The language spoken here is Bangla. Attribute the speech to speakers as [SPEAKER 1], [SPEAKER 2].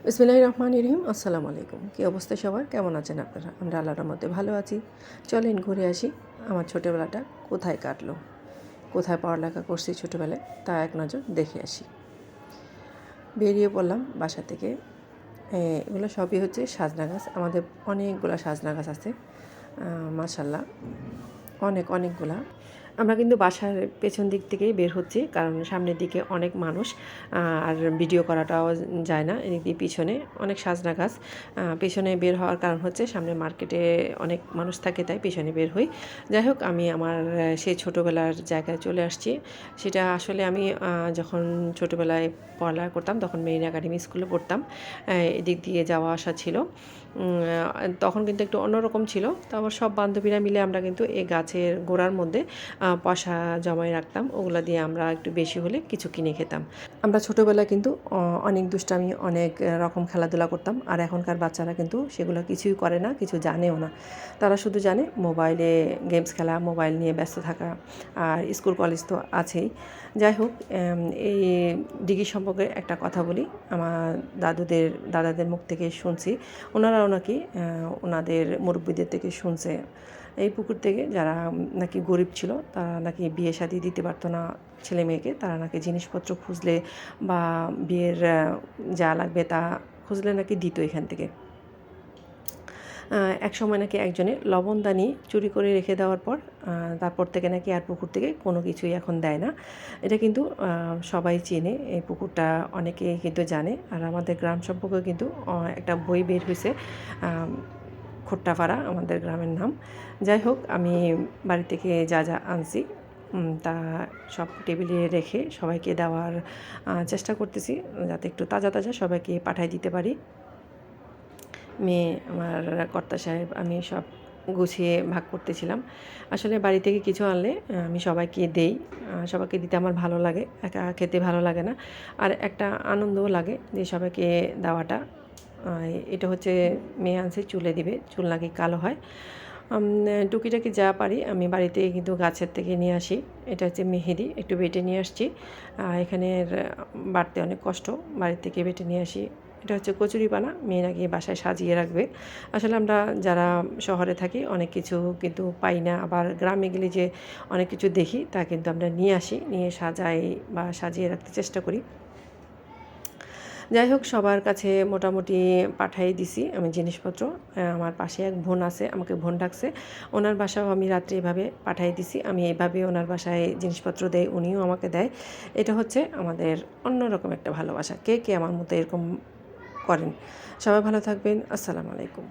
[SPEAKER 1] বিসমিল্লাহির রহমানির রহিম। আসসালামু আলাইকুম। কী অবস্থা সবার, কেমন আছেন আপনারা? আমরা আল্লাহর মধ্যে ভালো আছি। চলেন ঘুরে আসি আমার ছোটোবেলাটা কোথায় কাটলো, কোথায় পড়ালেখা করছি ছোটোবেলায় তা এক নজর দেখে আসি। বেরিয়ে পড়লাম বাসা থেকে। এগুলো সবই হচ্ছে সাজনা গাছ। আমাদের অনেকগুলা সাজনা গাছ আছে, মাশাল্লাহ অনেকগুলা। আমরা কিন্তু বাসার পেছন দিক থেকেই বের হচ্ছি, কারণ সামনের দিকে অনেক মানুষ, আর ভিডিও করাটাও যায় না। এদিক দিয়ে পিছনে অনেক সাজনা গাছ। পেছনে বের হওয়ার কারণ হচ্ছে সামনে মার্কেটে অনেক মানুষ থাকে, তাই পেছনে বের হই। যাই হোক, আমি আমার সেই ছোটোবেলার জায়গায় চলে আসছি। সেটা আসলে আমি যখন ছোটোবেলায় পড়ালেখা করতাম তখন মেরিন একাডেমি স্কুলে পড়তাম। এদিক দিয়ে যাওয়া আসা ছিল। তখন কিন্তু একটু অন্যরকম ছিল। তারপর সব বান্ধবীরা মিলে আমরা কিন্তু এই গাছের গোড়ার মধ্যে পয়সা জমায় রাখতাম। ওগুলা দিয়ে আমরা একটু বেশি হলে কিছু কিনে খেতাম। আমরা ছোটোবেলায় কিন্তু অনেক দুষ্টামি, অনেক রকম খেলাধুলা করতাম। আর এখনকার বাচ্চারা কিন্তু সেগুলো কিছুই করে না, কিছু জানেও না। তারা শুধু জানে মোবাইলে গেমস খেলা, মোবাইল নিয়ে ব্যস্ত থাকা, আর স্কুল কলেজ তো আছেই। যাই হোক, এই ডিগ্রি সম্পর্কে একটা কথা বলি। আমার দাদাদের মুখ থেকে শুনছি, ওনারাও নাকি ওনাদের মুরব্বিদের থেকে শুনছে এই পুকুর থেকে যারা নাকি গরিব ছিল, তারা নাকি বিয়ে শাদী দিতে পারতো না ছেলে মেয়েকে, তারা নাকি জিনিসপত্র খুঁজলে বা বিয়ের যা লাগবে তা খুঁজলে নাকি দিত এখান থেকে। এক সময় নাকি একজনে লবণদানি চুরি করে রেখে দেওয়ার পর তারপর থেকে নাকি আর পুকুর থেকে কোনো কিছুই এখন দেয় না। এটা কিন্তু সবাই চেনে, এই পুকুরটা অনেকে কিন্তু জানে। আর আমাদের গ্রাম সম্পর্কে কিন্তু একটা বই বের হয়েছে, খোট্টাপাড়া আমাদের গ্রামের নাম। যাই হোক, আমি বাড়ি থেকে যা যা আনছি তা সব টেবিলে রেখে সবাইকে দেওয়ার চেষ্টা করতেছি, যাতে একটু তাজা তাজা সবাইকে পাঠিয়ে দিতে পারি। মেয়ে, আমার কর্তা সাহেব, আমি সব গুছিয়ে ভাগ করতেছিলাম। আসলে বাড়ি থেকে কিছু আনলে আমি সবাইকে দেই। সবাইকে দিতে আমার ভালো লাগে, একা খেতে ভালো লাগে না। আর একটা আনন্দও লাগে যে সবাইকে দেওয়াটা। এটা হচ্ছে মেয়ে আনছে, চুলে দিবে, চুল নাকি কালো হয়। টুকিটাকি যা পারি আমি বাড়িতে কিন্তু গাছের থেকে নিয়ে আসি। এটা হচ্ছে মেহেদি, একটু বেটে নিয়ে আসছি। এখানের বাড়তে অনেক কষ্ট, বাড়ি থেকে বেটে নিয়ে আসি। এটা হচ্ছে কচুরিপানা, মেয়ে নাকি বাসায় সাজিয়ে রাখবে। আসলে আমরা যারা শহরে থাকি অনেক কিছু কিন্তু পাই না, আবার গ্রামে গেলে যে অনেক কিছু দেখি তা কিন্তু আমরা নিয়ে আসি, নিয়ে সাজাই বা সাজিয়ে রাখতে চেষ্টা করি। যাই হোক, সবার কাছে মোটামুটি পাঠিয়ে দিছি আমি জিনিসপত্র। আমার পাশে এক বোন আছে, আমাকে বোন ডাকছে, ওনার বাসাও আমি রাত্রে এভাবে পাঠিয়ে দিছি। আমি এইভাবে ওনার বাসায় জিনিসপত্র দেয়, উনিও আমাকে দেয়। এটা হচ্ছে আমাদের অন্যরকম একটা ভালোবাসা। কে কে আমার মতো এরকম করেন? সবাই ভালো থাকবেন। আসসালামু আলাইকুম।